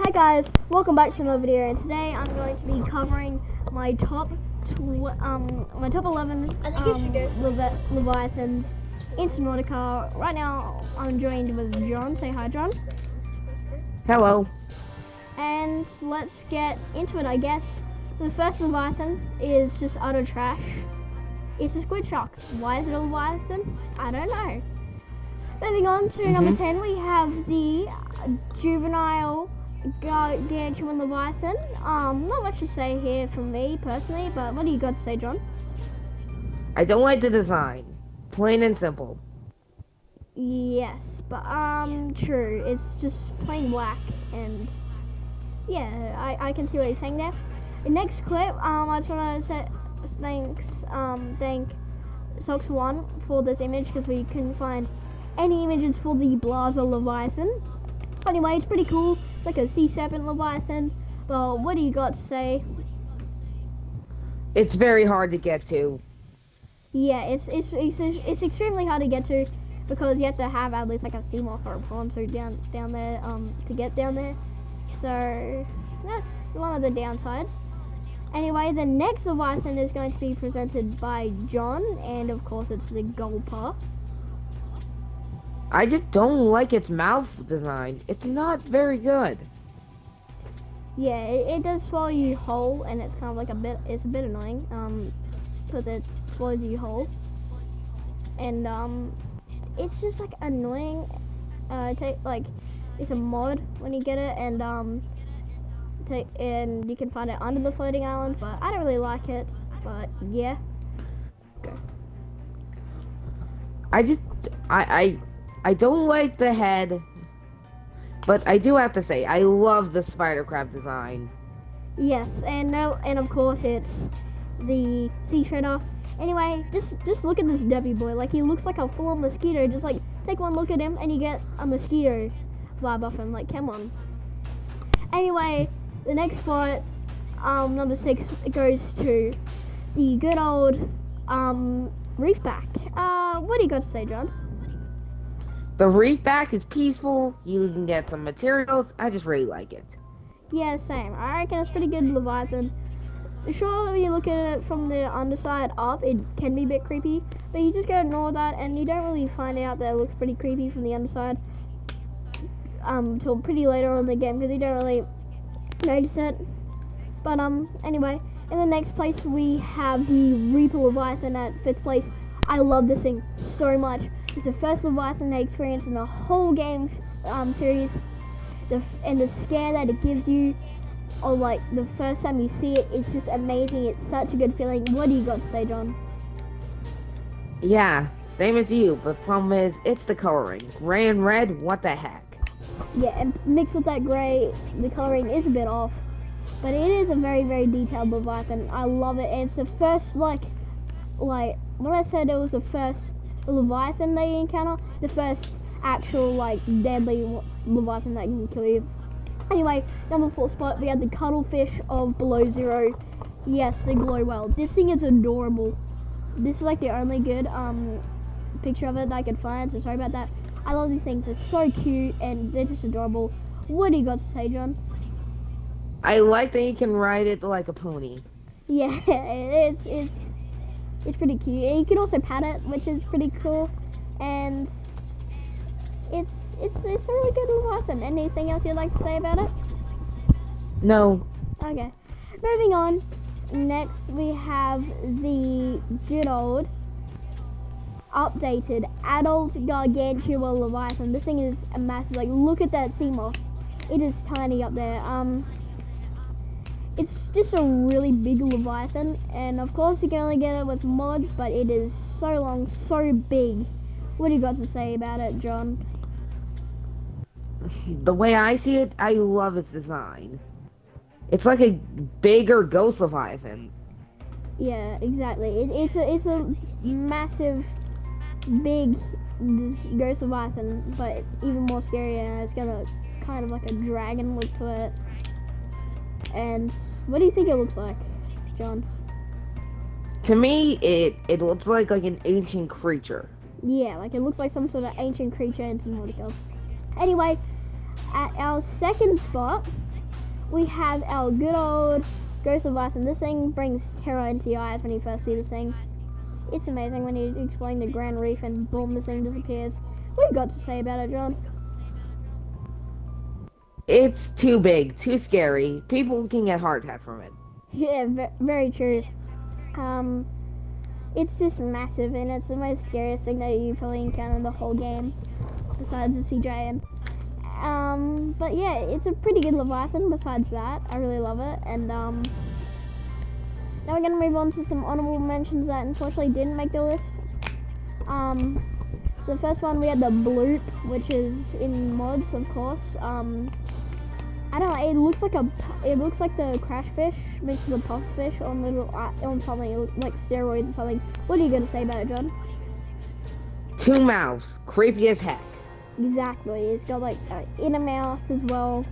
Hi guys, welcome back to another video, and today I'm going to be covering my top 11 I think you should go. leviathans in Subnautica. Right now I'm joined with John. Say hi, John. Hello. And let's get into it, I guess. The first leviathan is just utter trash. It's a squid shark. Why is it a leviathan? I don't know. Moving on to number 10, we have the juvenile gargantuan leviathan. Not much to say here from me personally, but what do you got to say, John? I don't like the design. Plain and simple. Yes, but true. It's just plain black, and yeah, I can see what you're saying there. The next clip, I just want to thank Socks One for this image because we couldn't find any images for the Blazer leviathan. Anyway, it's pretty cool. It's like a sea serpent leviathan. Well, what do you got to say? It's very hard to get to. Yeah, it's extremely hard to get to because you have to have at least like a sea moth or a pontoon down there to get down there. So that's one of the downsides. Anyway, the next leviathan is going to be presented by John, and of course it's the gulper. I just don't like its mouth design. It's not very good. Yeah, it does swallow you whole, and it's kind of like it's a bit annoying, because it swallows you whole. And, it's just like annoying, it's a mod when you get it, and, and you can find it under the floating island, but I don't really like it, but yeah. Okay. I don't like the head, but I do have to say, I love the spider crab design. Yes, and of course it's the sea shredder. Anyway, just look at this Debbie boy. Like, he looks like a full mosquito. Just like take one look at him and you get a mosquito vibe off him. Like, come on. Anyway, the next spot, number 6, goes to the good old reefback. What do you got to say, John? The reefback is peaceful. You can get some materials. I just really like it. Yeah, same. I reckon it's pretty good leviathan. Sure, when you look at it from the underside up, it can be a bit creepy, but you just gotta ignore that, and you don't really find out that it looks pretty creepy from the underside till pretty later on in the game, because you don't really notice it. But anyway, in the next place we have the Reaper Leviathan at 5th place. I love this thing so much. It's the first Leviathan I experienced in the whole game series, and the scare that it gives you, or like the first time you see it, it's just amazing. It's such a good feeling. What do you got to say, John? Yeah, same as you, but the problem is, it's the coloring. Gray and red, what the heck? Yeah, and mixed with that gray, the coloring is a bit off, but it is a very, very detailed Leviathan. I love it, and it's the first, like when I said it was the first Leviathan that you encounter, the first actual, like, deadly Leviathan that can kill you. Anyway, number 4 spot, we have the cuttlefish of Below Zero. Yes, the glow well. This thing is adorable. This is like the only good picture of it that I could find, so sorry about that. I love these things. They're so cute, and they're just adorable. What do you got to say, John? I like that you can ride it like a pony. Yeah, it's pretty cute. And you can also pat it, which is pretty cool. And it's a really good Leviathan. Anything else you'd like to say about it? No. Okay. Moving on. Next we have the good old updated adult gargantua Leviathan. This thing is a massive. Like, look at that sea moth. It is tiny up there. It's just a really big Leviathan, and of course you can only get it with mods, but it is so long, so big. What do you got to say about it, John? The way I see it, I love its design. It's like a bigger ghost Leviathan. Yeah, exactly. It's a massive, big ghost Leviathan, but it's even more scary, and it's got a kind of like a dragon look to it. And what do you think it looks like, John? To me, it looks like an ancient creature. Yeah, like it looks like some sort of ancient creature in Subnautica. Anyway, at our second spot, we have our good old Ghost Leviathan. This thing brings terror into your eyes when you first see this thing. It's amazing when you explain the Grand Reef and boom, this thing disappears. What have you got to say about it, John? It's too big, too scary. People can get heart attacks from it. Yeah, very true. It's just massive, and it's the most scariest thing that you probably encounter in the whole game, besides the sea giant. But yeah, it's a pretty good Leviathan. Besides that, I really love it. And now we're gonna move on to some honorable mentions that unfortunately didn't make the list. So the first one we had the bloop, which is in mods, of course. I don't know. It looks like the crash fish mixed with the puff fish on something like steroids or something. What are you gonna say about it, John? 2 mouths, creepy as heck. Exactly. It's got like inner mouth as well,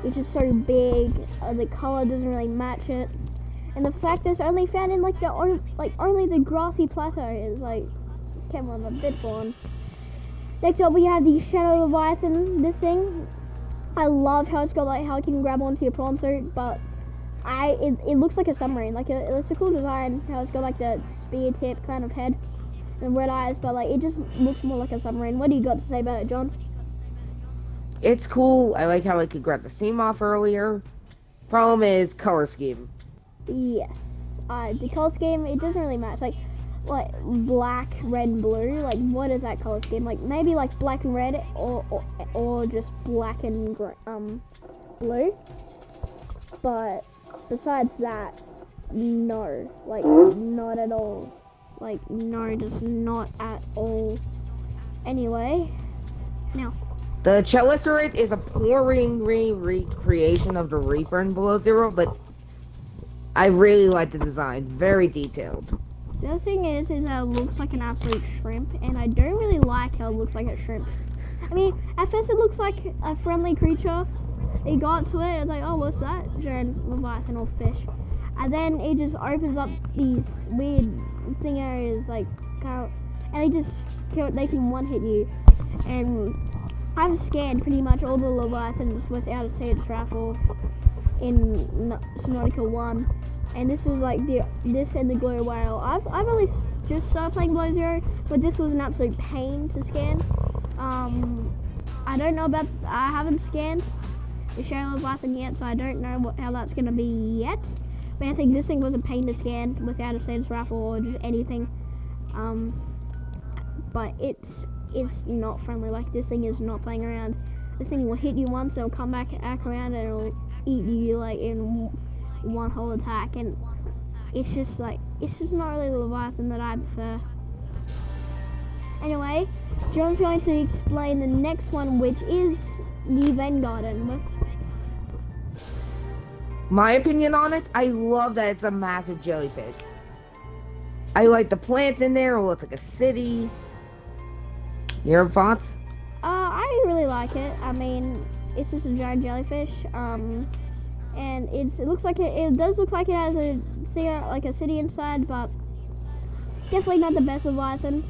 which is so big. The color doesn't really match it, and the fact that it's only found in like only the grassy plateau is like, come on, a bit fun. Next up, we have the Shadow Leviathan. This thing, I love how it's got like how it can grab onto your prawn suit, but it looks like a submarine. Like it's a cool design. How it's got like the spear tip kind of head and red eyes, but like it just looks more like a submarine. What do you got to say about it, John? It's cool. I like how I could grab the seam off earlier. Problem is color scheme. Yes. The color scheme, it doesn't really match. Like black, red, and blue. Like what is that color scheme? Like maybe like black and red, or just black and blue. But besides that, no. Like not at all. Like, no, just not at all. Anyway, now. The Chelicerate is a pouring recreation of the Reaper in Below Zero, but I really like the design. Very detailed. The other thing is that it looks like an absolute shrimp, and I don't really like how it looks like a shrimp. I mean, at first it looks like a friendly creature. You got to it, and it's like, oh, what's that? Giant Leviathan or fish. And then it just opens up these weird thing areas, like, and they can one-hit you. And I've scanned pretty much all the Leviathans without a stage raffle in Subnautica 1. And this is like this and the Glow Whale. I've only just started playing Below Zero, but this was an absolute pain to scan. I don't know about, I haven't scanned the Shadow Leviathan yet, so I don't know how that's going to be yet. But I think this thing was a pain to scan without a status raffle or just anything. But it's not friendly. Like, this thing is not playing around. This thing will hit you once, it'll come back around, and it'll eat you like in one whole attack. And it's just not really the Leviathan that I prefer. Anyway, John's going to explain the next one, which is the Ven Garden. My opinion on it, I love that it's a massive jellyfish. I like the plants in there. It looks like a city. Your thoughts? I really like it. I mean, it's just a giant jellyfish. And it does look like it has a thing, like a city inside, but definitely not the best Leviathan.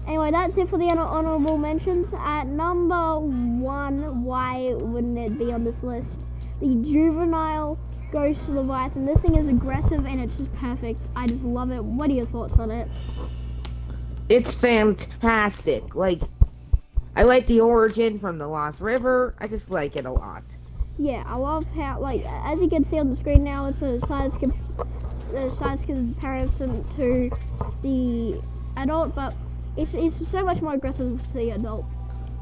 Anyway, that's it for the honorable mentions. At number 1, why wouldn't it be on this list? The Juvenile Ghost Leviathan. This thing is aggressive and it's just perfect. I just love it. What are your thoughts on it? It's fantastic. Like, I like the origin from the Lost River. I just like it a lot. Yeah, I love how, like, as you can see on the screen now, it's a size comparison to the adult, but it's so much more aggressive to the adult.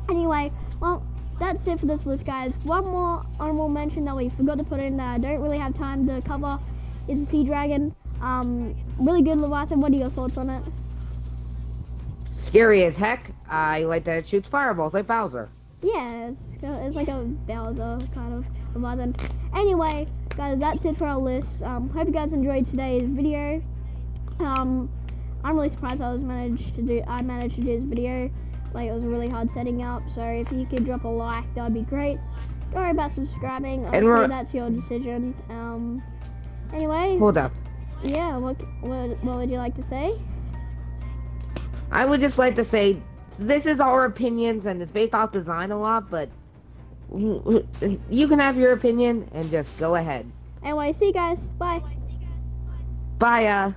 Anyway, well, that's it for this list, guys. One more honorable mention that we forgot to put in that I don't really have time to cover is the Sea Dragon. Really good Leviathan. What are your thoughts on it? Scary as heck. I like that it shoots fireballs like Bowser. Yeah, it's like a Bowser kind of Leviathan. Anyway, guys, that's it for our list. Hope you guys enjoyed today's video. I'm really surprised I managed to do this video. Like, it was really hard setting up, so if you could drop a like, that would be great. Don't worry about subscribing. Obviously, that's your decision. Anyway. Hold up. Yeah, what would you like to say? I would just like to say, this is our opinions, and it's based off design a lot, but You can have your opinion and just go ahead. Anyway, see you guys. Bye. Bye.